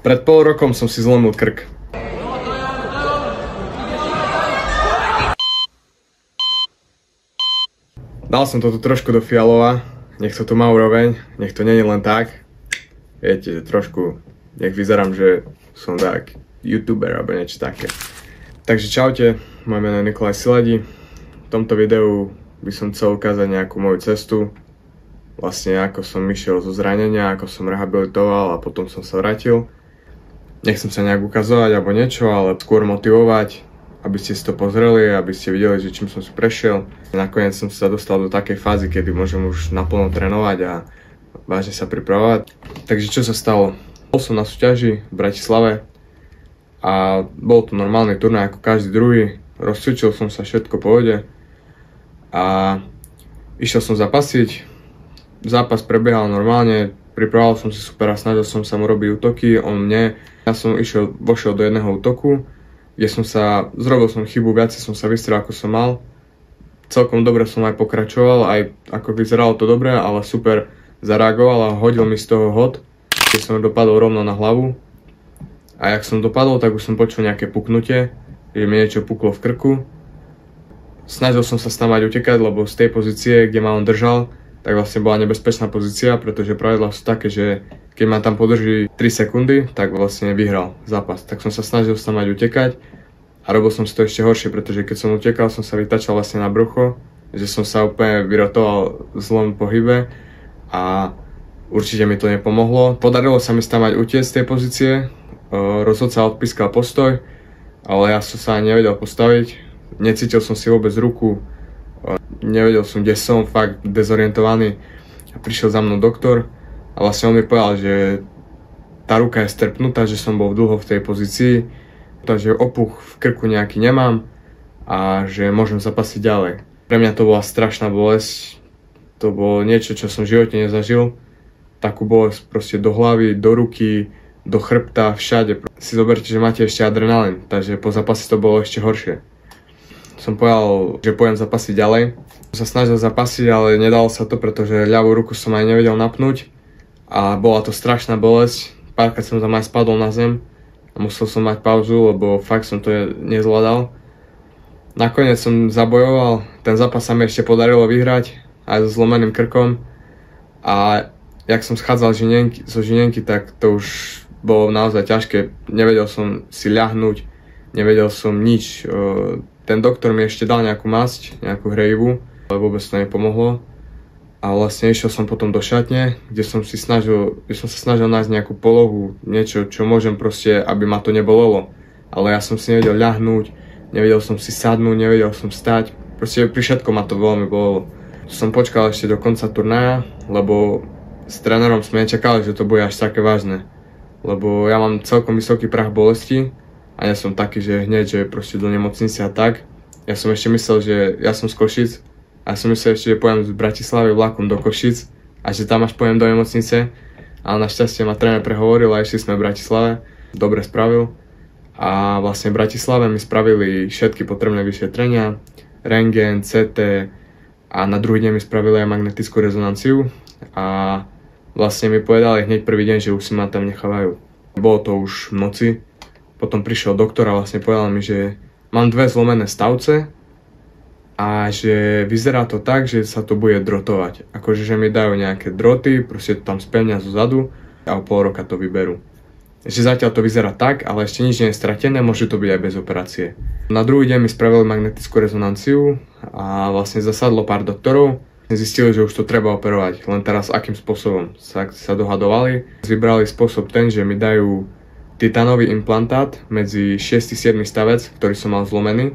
Pred pol rokom som si zlomil krk. Dal som to tu trošku do fialova, nech to tu má úroveň, nech to nie je len tak. Viete, trošku, nech vyzerám, že som tak youtuber alebo niečo také. Takže čaute, moje meno je Nikolaj Siladi. V tomto videu by som chcel ukázať nejakú moju cestu. Vlastne ako som išiel zo zranenia, ako som rehabilitoval a potom som sa vrátil. Nechcem sa nejak ukazovať alebo niečo, ale skôr motivovať, aby ste si to pozreli, aby ste videli, že čím som si prešiel. Nakoniec som sa dostal do takej fázy, kedy môžem už naplno trénovať a vážne sa pripravovať. Takže čo sa stalo? Bol som na súťaži v Bratislave a bol to normálny turnaj ako každý druhý. Rozcvičil som sa, všetko v pohode a išiel som zapasiť. Zápas prebiehal normálne, pripravoval som si super a snažil som sa mu robiť útoky, on mne. Ja som vošiel do jedného útoku, kde zrobil som chybu, viac som sa vystrel ako som mal. Celkom dobre som aj pokračoval, aj ako vyzeralo to dobre, ale super zareagoval a hodil mi z toho hod, kde som dopadol rovno na hlavu. A jak som dopadol, tak už som počul nejaké puknutie, že mi niečo puklo v krku. Snažil som sa snamať utekať, lebo z tej pozície, kde ma on držal, tak vlastne bola nebezpečná pozícia, pretože pravidlá sú také, že keď ma tam podrží 3 sekundy, tak vlastne vyhral zápas. Tak som sa snažil snamať utekať a robil som si to ešte horšie, pretože keď som utekal, som sa vytačal vlastne na brucho, že som sa úplne vyrotoval v zlom pohybe a určite mi to nepomohlo. Podarilo sa mi snamať utiecť z tej pozície, rozhodca odpískal postoj, ale ja som sa ani nevedel postaviť, necítil som si vôbec ruku, nevedel som, kde som, fakt dezorientovaný. A prišiel za mnou doktor a vlastne on mi povedal, že tá ruka je strpnutá, že som bol dlho v tej pozícii, takže opuch v krku nejaký nemám a že môžem zapasiť ďalej. Pre mňa to bola strašná bolesť, to bolo niečo, čo som v živote nezažil. Takú bolesť proste do hlavy, do ruky, do chrbta, všade. Si zoberte, že máte ešte adrenalín, takže po zápase to bolo ešte horšie. Som povedal, že pôjdem zapasiť ďalej. Som sa snažil zapasiť, ale nedalo sa to, pretože ľavú ruku som aj nevedel napnúť a bola to strašná bolesť. Párkrát som tam aj spadol na zem a musel som mať pauzu, lebo fakt som to nezvládal. Nakoniec som zabojoval, ten zápas sa mi ešte podarilo vyhrať aj so zlomeným krkom a jak som schádzal zo žinenky, tak to už bolo naozaj ťažké. Nevedel som si ľahnúť, nevedel som nič. Ten doktor mi ešte dal nejakú masť, nejakú hrejivú, ale vôbec to nepomohlo. A vlastne išiel som potom do šatne, kde som sa snažil nájsť nejakú polohu, niečo, čo môžem proste, aby ma to nebolelo. Ale ja som si nevedel ľahnúť, nevedel som si sadnúť, nevedel som stať. Proste pri všetkom ma to veľmi bolelo. Som počkal ešte do konca turnaja, lebo s trénerom sme nečakali, že to bude až také vážne. Lebo ja mám celkom vysoký prach bolesti, a ja som taký, že hneď, že proste do nemocnice a tak. Ja som ešte myslel, že ja som z Košic a ja som myslel ešte, že pojem z Bratislavy vlakom do Košic a že tam až pojem do nemocnice. Ale našťastie ma tréner prehovoril a išli sme v Bratislave. Dobre spravil. A vlastne v Bratislave mi spravili všetky potrebné vyšetrenia, rentgen, CT a na druhý deň mi spravili aj magnetickú rezonanciu a vlastne mi povedali hneď prvý deň, že už si ma tam nechávajú. Bolo to už v noci. Potom prišiel doktor a vlastne povedal mi, že mám 2 zlomené stavce a že vyzerá to tak, že sa to bude drotovať. Akože, že mi dajú nejaké droty, proste to tam spevnia zo zadu a o pol roka to vyberú. Ešte zatiaľ to vyzerá tak, ale ešte nič nie je stratené, môže to byť aj bez operácie. Na druhý deň mi spravili magnetickú rezonanciu a vlastne zasadlo pár doktorov. Zistili, že už to treba operovať, len teraz akým spôsobom sa dohadovali. Vybrali spôsob ten, že mi dajú titanový implantát medzi 6. a 7. stavec, ktorý som mal zlomený,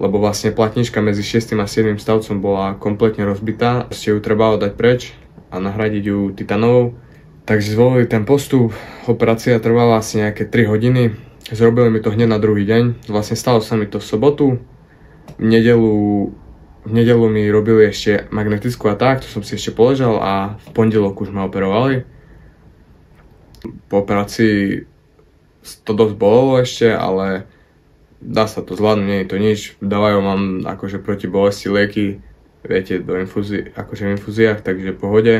lebo vlastne platnička medzi 6. a 7. stavcom bola kompletne rozbitá. Proste ju trebalo dať preč a nahradiť ju titanovou. Takže zvolili ten postup, operácia trvala asi nejaké 3 hodiny, zrobili mi to hneď na druhý deň. Vlastne stalo sa mi to v sobotu, v nedeľu mi robili ešte magnetickú a tak, to som si ešte poležal a v pondelok už ma operovali. Po operácii to dosť bolelo ešte, ale dá sa to zvládnuť, nie je to nič. Dávajú vám akože proti bolesti lieky, viete, do infúzií, akože v infúziách, takže v pohode.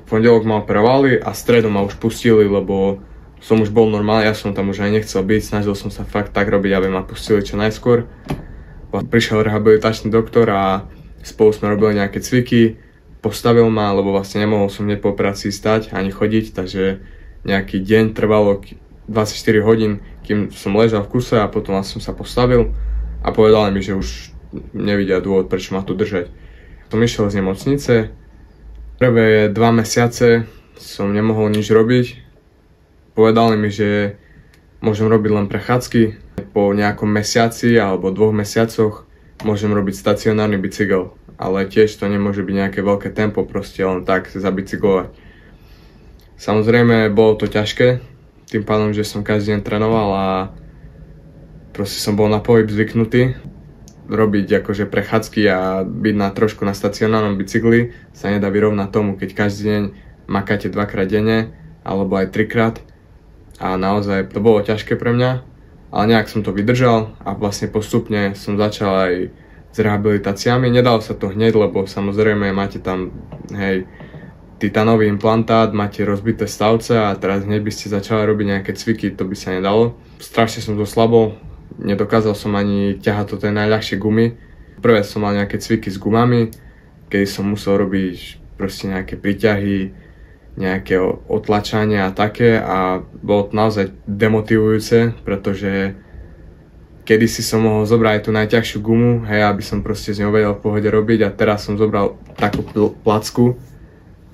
pondelok ma operovali a stredu ma už pustili, lebo som už bol normálny, ja som tam už aj nechcel byť, snažil som sa fakt tak robiť, aby ma pustili čo najskôr. Prišiel rehabilitačný doktor a spolu sme robili nejaké cviky, postavil ma, lebo vlastne nemohol som hneď po operácii stať ani chodiť, takže nejaký deň trvalo 24 hodín, kým som ležal v kuse a potom som sa postavil a povedali mi, že už nevidia dôvod, prečo ma tu držať. Som išiel z nemocnice, prvé 2 mesiace som nemohol nič robiť. Povedali mi, že môžem robiť len prechádzky. Po nejakom mesiaci alebo 2 mesiacoch môžem robiť stacionárny bicykel. Ale tiež to nemôže byť nejaké veľké tempo, proste len tak zabicyklovať. Samozrejme, bolo to ťažké, tým pádom, že som každý deň trénoval a proste som bol na pohyb zvyknutý. Robiť akože prechádzky a byť trošku na stacionárnom bicykli sa nedá vyrovnať tomu, keď každý deň makáte 2-krát denne alebo aj 3-krát. A naozaj to bolo ťažké pre mňa, ale nejak som to vydržal a vlastne postupne som začal aj s rehabilitáciami. Nedalo sa to hneď, lebo samozrejme máte tam, titanový implantát, máte rozbité stavce a teraz hneď by ste začali robiť nejaké cviky, to by sa nedalo. Strašne som to slabo, nedokázal som ani ťahať to tie najľahšie gumy. Prvé som mal nejaké cviky s gumami, kedy som musel robiť proste nejaké príťahy, nejaké otlačania a také a bolo to naozaj demotivujúce, pretože kedysi som mohol zobrať aj tú najťažšiu gumu, aby som proste z ňou vedel v pohode robiť a teraz som zobral takú placku,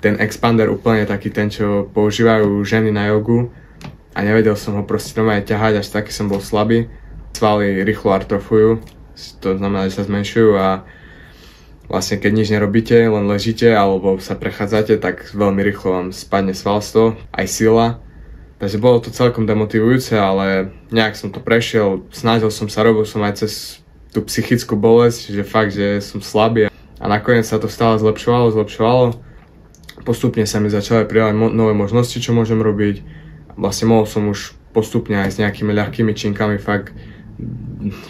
ten expander úplne taký ten, čo používajú ženy na jogu a nevedel som ho proste normálne ťahať, až taký som bol slabý. Svaly rýchlo atrofujú, to znamená, že sa zmenšujú a vlastne keď nič nerobíte, len ležíte alebo sa prechádzate, tak veľmi rýchlo vám spadne svalstvo, aj sila. Takže bolo to celkom demotivujúce, ale nejak som to prešiel, snažil som sa, robil som aj cez tú psychickú bolesť, že fakt, že som slabý a nakoniec sa to stále zlepšovalo. Postupne sa mi začali pridávať nové možnosti, čo môžem robiť. Vlastne mohol som už postupne aj s nejakými ľahkými činkami fakt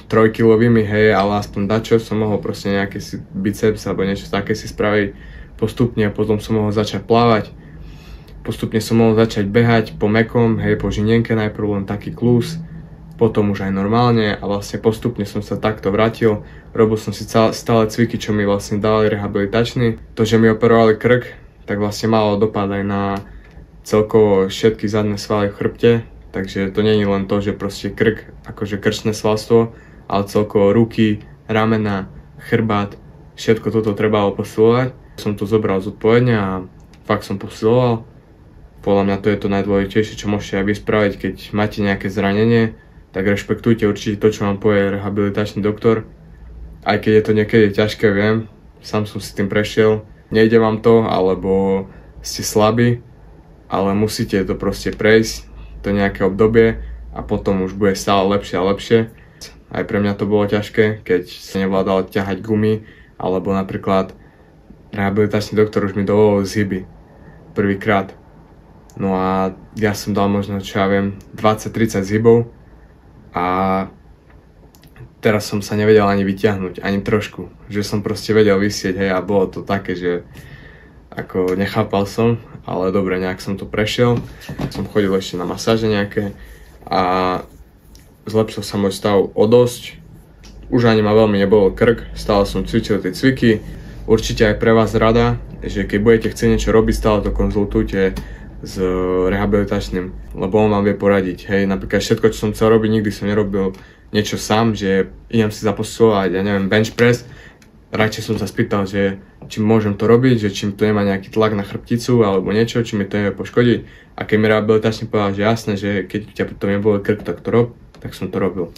3-kilovými, ale aspoň dačo som mohol proste nejaký si biceps alebo niečo také si spraviť postupne a potom som mohol začať plávať. Postupne som mohol začať behať po mäkkom, po žinienke najprv len taký klus, potom už aj normálne a vlastne postupne som sa takto vrátil. Robil som si stále cviky, čo mi vlastne dali rehabilitačný. To, že mi operovali krk, tak vlastne malo dopad aj na celkovo všetky zadné svaly v chrbte. Takže to nie je len to, že proste krk, akože krčné svalstvo, ale celkovo ruky, ramena, chrbát, všetko toto trebalo posilovať. Som to zobral zodpovedne a fakt som posiloval. Podľa mňa to je to najdôležitejšie, čo môžete aj vy spraviť, keď máte nejaké zranenie, tak rešpektujte určite to, čo vám povie rehabilitačný doktor. Aj keď je to niekedy ťažké, viem, sám som si tým prešiel. Nejde vám to, alebo ste slabí, ale musíte to proste prejsť, to nejaké obdobie a potom už bude stále lepšie a lepšie. Aj pre mňa to bolo ťažké, keď sa nevládal ťahať gumy, alebo napríklad rehabilitačný doktor už mi dovolil zhyby prvýkrát. No a ja som dal možno, čo ja viem, 20-30 zhybov a teraz som sa nevedel ani vyťahnuť, ani trošku. Že som proste vedel visieť, a bolo to také, že ako nechápal som, ale dobre, nejak som to prešiel. Som chodil ešte na masáže nejaké a zlepšil sa môj stav o dosť. Už ani ma veľmi nebolo krk, stále som cvičil tie cviky. Určite aj pre vás rada, že keď budete chcieť niečo robiť, stále to konzultujte s rehabilitačným, lebo on vám vie poradiť. Napríklad všetko, čo som chcel robiť, nikdy som nerobil niečo sám, že idem si zaposilovať, bench press. Radšej som sa spýtal, že či môžem to robiť, že či to nemá nejaký tlak na chrbticu alebo niečo, či mi to nevie poškodiť. A keď mi rehabilitačný povedal, že jasné, že keď ťa to nebolo krk, tak to rob, tak som to robil.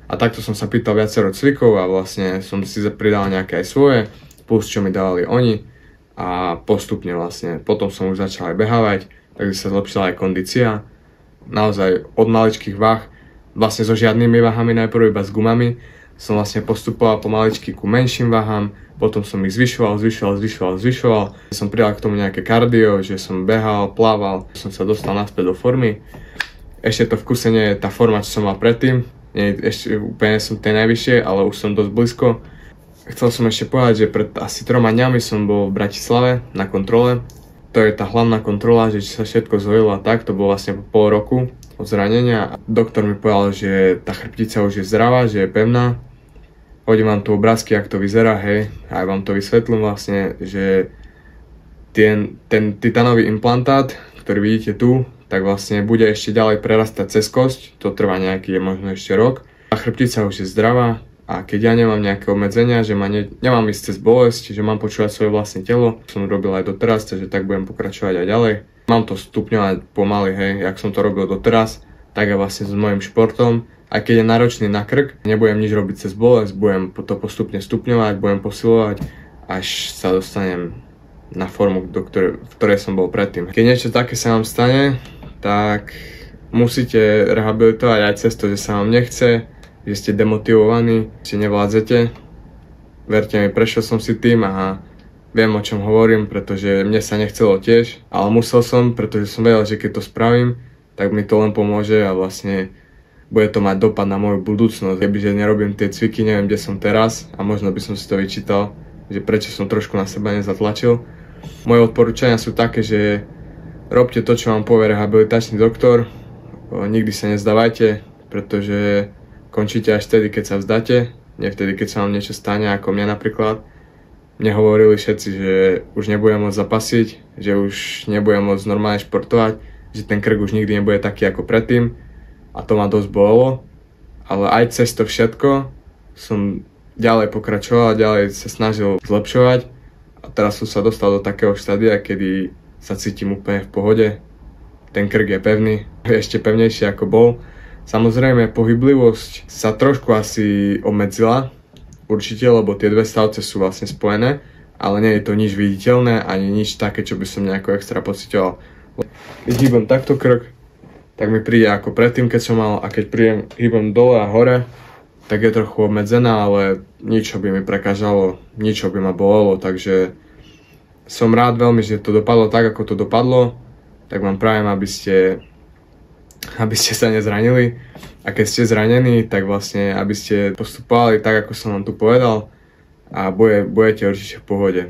A takto som sa pýtal viacero cvikov a vlastne som si pridal nejaké aj svoje, plus čo mi dávali oni a postupne vlastne. Potom som už začal aj behávať, takže sa zlepšila aj kondícia. Naozaj od maličkých váh, vlastne so žiadnymi váhami, najprv iba s gumami, som vlastne postupoval pomaličky ku menším váham, potom som ich zvyšoval. Som pridal k tomu nejaké kardio, že som behal, plával, som sa dostal naspäť do formy. Ešte to v kuse nie je tá forma, čo som mal predtým, ešte úplne som tej najvyššie, ale už som dosť blízko. Chcel som ešte povedať, že pred asi 3 dňami som bol v Bratislave na kontrole. to je tá hlavná kontrola, že či sa všetko zhojilo a tak, to bolo vlastne po pol roku od zranenia. Doktor mi povedal, že tá chrbtica už je zdravá, že je pevná. Hodím vám tu obrázky, jak to vyzerá, hej, a ja vám to vysvetlím vlastne, že ten titanový implantát, ktorý vidíte tu, tak vlastne bude ešte ďalej prerastať cez kosť, to trvá nejaký, možno ešte rok. Tá chrbtica už je zdravá a keď ja nemám nejaké obmedzenia, že nemám ísť cez bolesť, že mám počúvať svoje vlastné telo, som robil aj doteraz, takže tak budem pokračovať aj ďalej. Mám to stupňovať pomaly, hej, jak som to robil doteraz, tak aj vlastne s mojím športom. Aj keď je náročný na krk, nebudem nič robiť cez bolesť, budem to postupne stupňovať, budem posilovať, až sa dostanem na formu, v ktorej som bol predtým. Keď niečo také sa vám stane, tak musíte rehabilitovať aj cez to, že sa vám nechce, že ste demotivovaní, že nevládzete. Verte mi, prešiel som si tým a viem, o čom hovorím, pretože mne sa nechcelo tiež, ale musel som, pretože som vedel, že keď to spravím, tak mi to len pomôže a vlastne bude to mať dopad na moju budúcnosť. Kebyže nerobím tie cviky, neviem, kde som teraz a možno by som si to vyčítal, že prečo som trošku na seba nezatlačil. Moje odporúčania sú také, že robte to, čo vám povie rehabilitačný doktor, nikdy sa nezdávajte, pretože končíte až vtedy, keď sa vzdáte, nie vtedy, keď sa vám niečo stane, ako mne napríklad. Mne hovorili všetci, že už nebudem môcť zapasiť, že už nebudem môcť normálne športovať, že ten krk už nikdy nebude taký ako predtým a to ma dosť bolelo, ale aj cez to všetko som ďalej pokračoval, ďalej sa snažil zlepšovať a teraz som sa dostal do takého štádia, kedy sa cítim úplne v pohode, ten krk je pevný, ešte pevnejší ako bol. Samozrejme, pohyblivosť sa trošku asi obmedzila, určite, lebo tie dve stavce sú vlastne spojené, ale nie je to nič viditeľné, ani nič také, čo by som nejako extra pociťoval. Keď hýbem takto krk, tak mi príde ako predtým, keď som mal, a keď hýbem dole a hore, tak je trochu obmedzená, ale nič by mi prekážalo, nič by ma bolelo, takže som rád veľmi, že to dopadlo tak, ako to dopadlo, tak vám prajem, aby ste sa nezranili a keď ste zranení, tak vlastne, aby ste postupovali tak, ako som vám tu povedal a budete určite v pohode.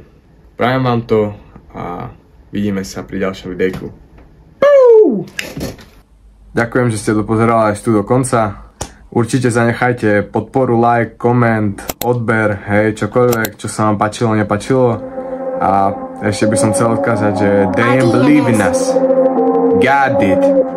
Prajem vám to a vidíme sa pri ďalšom videjku. Ďakujem, že ste to pozerali až tu do konca. Určite zanechajte podporu, like, koment, odber, hej, čokoľvek, čo sa vám páčilo, nepačilo. A ešte by som chcel odkázať, že they ain't believe in us. God did.